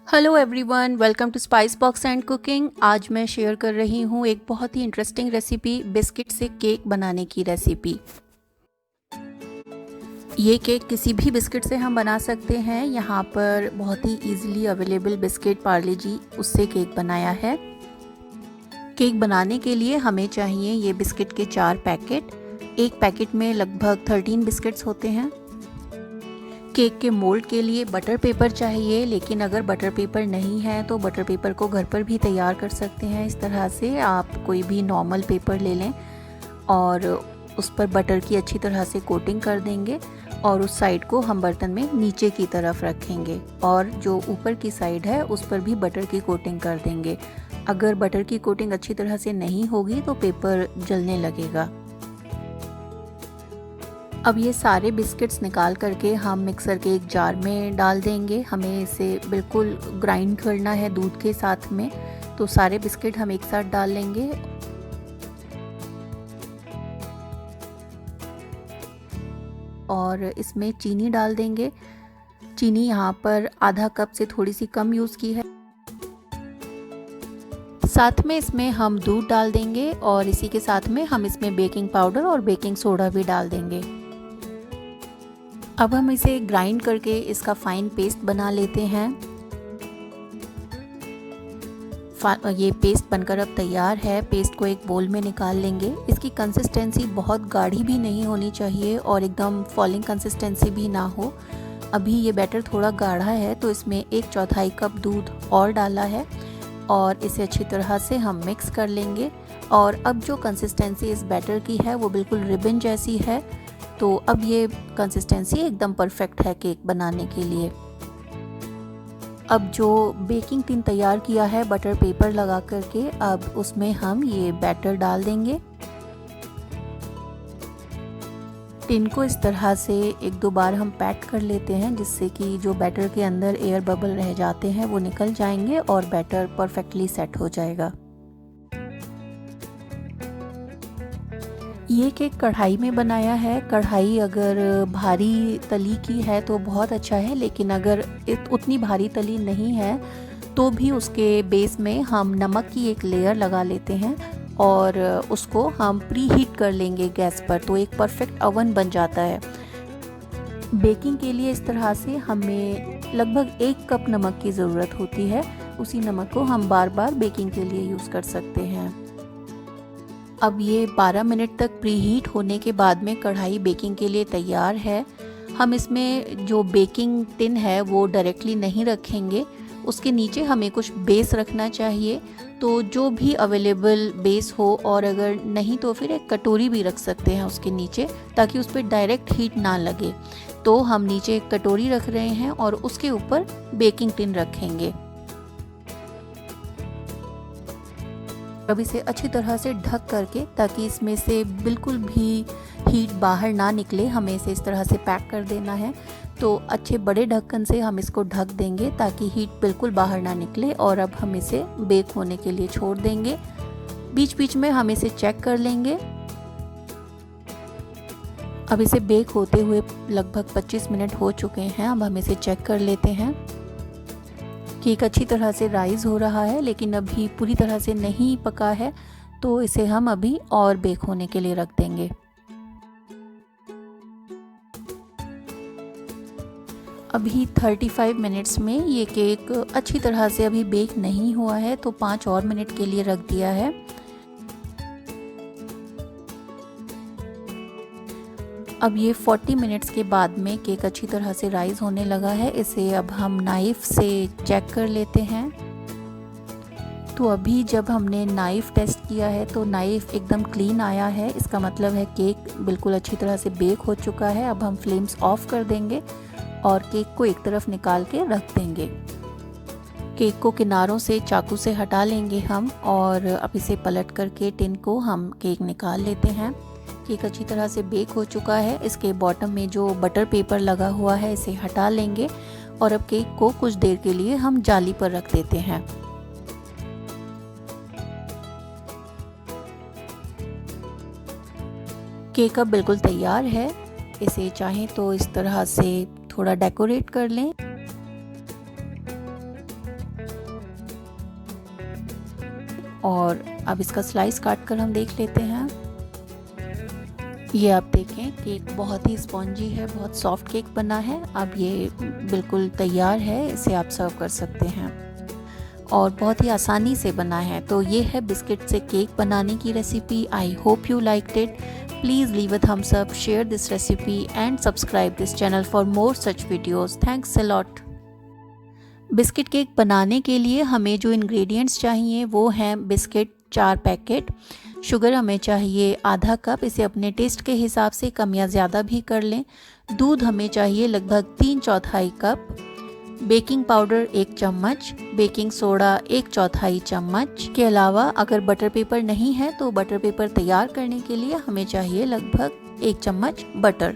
Hello everyone, welcome to Spice Box and cooking. आज मैं share कर रही हूँ एक बहुत ही इंटरेस्टिंग रेसिपी, बिस्किट से केक बनाने की रेसिपी। ये केक किसी भी बिस्किट से हम बना सकते हैं। यहाँ पर बहुत ही इजीली अवेलेबल बिस्किट पार्ले जी, उससे केक बनाया है। केक बनाने के लिए हमें चाहिए ये बिस्किट के 4 पैकेट। एक पैकेट में लगभग 13 बिस्किट्स होते हैं। केक के मोल्ड के लिए बटर पेपर चाहिए, लेकिन अगर बटर पेपर नहीं है तो बटर पेपर को घर पर भी तैयार कर सकते हैं। इस तरह से आप कोई भी नॉर्मल पेपर ले लें और उस पर बटर की अच्छी तरह से कोटिंग कर देंगे और उस साइड को हम बर्तन में नीचे की तरफ रखेंगे और जो ऊपर की साइड है उस पर भी बटर की कोटिंग कर देंगे। अगर बटर की कोटिंग अच्छी तरह से नहीं होगी तो पेपर जलने लगेगा। अब ये सारे बिस्किट्स निकाल करके हम मिक्सर के एक जार में डाल देंगे। हमें इसे बिल्कुल ग्राइंड करना है दूध के साथ में, तो सारे बिस्किट हम एक साथ डाल लेंगे। और इसमें चीनी डाल देंगे। चीनी यहाँ पर आधा कप से थोड़ी सी कम यूज़ की है। साथ में इसमें हम दूध डाल देंगे और इसी के साथ में हम इसमें बेकिंग पाउडर और बेकिंग सोडा भी डाल देंगे। अब हम इसे ग्राइंड करके इसका फाइन पेस्ट बना लेते हैं। ये पेस्ट बनकर अब तैयार है। पेस्ट को एक बोल में निकाल लेंगे। इसकी कंसिस्टेंसी बहुत गाढ़ी भी नहीं होनी चाहिए और एकदम फॉलिंग कंसिस्टेंसी भी ना हो। अभी ये बैटर थोड़ा गाढ़ा है तो इसमें 1/4 कप दूध और डाला है और इसे अच्छी तरह से हम मिक्स कर लेंगे। और अब जो कंसिस्टेंसी इस बैटर की है वो बिल्कुल रिबन जैसी है, तो अब ये कंसिस्टेंसी एकदम परफेक्ट है केक बनाने के लिए। अब जो बेकिंग टिन तैयार किया है बटर पेपर लगा करके, अब उसमें हम ये बैटर डाल देंगे। टिन को इस तरह से 1-2 बार हम पैट कर लेते हैं, जिससे कि जो बैटर के अंदर एयर बबल रह जाते हैं वो निकल जाएंगे और बैटर परफेक्टली सेट हो जाएगा। ये केक कढ़ाई में बनाया है। कढ़ाई अगर भारी तली की है तो बहुत अच्छा है, लेकिन अगर उतनी भारी तली नहीं है तो भी उसके बेस में हम नमक की एक लेयर लगा लेते हैं और उसको हम प्री हीट कर लेंगे गैस पर, तो एक परफेक्ट ओवन बन जाता है। बेकिंग के लिए इस तरह से हमें लगभग 1 कप नमक की ज़रूरत होती है। उसी नमक को हम बार बार बेकिंग के लिए यूज़ कर सकते हैं। अब ये 12 मिनट तक प्री हीट होने के बाद में कढ़ाई बेकिंग के लिए तैयार है। हम इसमें जो बेकिंग टिन है वो डायरेक्टली नहीं रखेंगे, उसके नीचे हमें कुछ बेस रखना चाहिए। तो जो भी अवेलेबल बेस हो, और अगर नहीं तो फिर एक कटोरी भी रख सकते हैं उसके नीचे, ताकि उस पर डायरेक्ट हीट ना लगे। तो हम नीचे एक कटोरी रख रहे हैं और उसके ऊपर बेकिंग टिन रखेंगे। अब इसे अच्छी तरह से ढक करके, ताकि इसमें से बिल्कुल भी हीट बाहर ना निकले, हमें इसे इस तरह से पैक कर देना है। तो अच्छे बड़े ढक्कन से हम इसको ढक देंगे ताकि हीट बिल्कुल बाहर ना निकले। और अब हम इसे बेक होने के लिए छोड़ देंगे। बीच बीच में हम इसे चेक कर लेंगे। अब इसे बेक होते हुए लगभग 25 मिनट हो चुके हैं। अब हम इसे चेक कर लेते हैं। केक अच्छी तरह से राइज हो रहा है, लेकिन अभी पूरी तरह से नहीं पका है, तो इसे हम अभी और बेक होने के लिए रख देंगे। अभी 35 मिनट्स में ये केक अच्छी तरह से अभी बेक नहीं हुआ है, तो 5 और मिनट के लिए रख दिया है। अब ये 40 मिनट्स के बाद में केक अच्छी तरह से राइज होने लगा है। इसे अब हम नाइफ़ से चेक कर लेते हैं। तो अभी जब हमने नाइफ़ टेस्ट किया है तो नाइफ़ एकदम क्लीन आया है। इसका मतलब है केक बिल्कुल अच्छी तरह से बेक हो चुका है। अब हम फ्लेम्स ऑफ कर देंगे और केक को एक तरफ निकाल के रख देंगे। केक को किनारों से चाकू से हटा लेंगे हम, और अब इसे पलट करके टिन को हम केक निकाल लेते हैं। केक अच्छी तरह से बेक हो चुका है। इसके बॉटम में जो बटर पेपर लगा हुआ है इसे हटा लेंगे और अब केक को कुछ देर के लिए हम जाली पर रख देते हैं। केक अब बिल्कुल तैयार है। इसे चाहें तो इस तरह से थोड़ा डेकोरेट कर लें। और अब इसका स्लाइस काट कर हम देख लेते हैं। ये आप देखें केक बहुत ही स्पॉन्जी है, बहुत सॉफ्ट केक बना है। अब ये बिल्कुल तैयार है, इसे आप सर्व कर सकते हैं और बहुत ही आसानी से बना है। तो ये है बिस्किट से केक बनाने की recipe. I hope you liked it. Please leave a thumbs up, share this recipe and subscribe this channel for more such videos. Thanks a lot. Biscuit cake बनाने के लिए हमें जो इंग्रेडिएंट्स चाहिए वो हैं बिस्किट 4 पैकेट, शुगर हमें चाहिए आधा कप, इसे अपने टेस्ट के हिसाब से कम या ज़्यादा भी कर लें। दूध हमें चाहिए लगभग 3/4 कप, बेकिंग पाउडर 1 चम्मच, बेकिंग सोडा 1/4 चम्मच के अलावा अगर बटर पेपर नहीं है तो बटर पेपर तैयार करने के लिए हमें चाहिए लगभग 1 चम्मच बटर।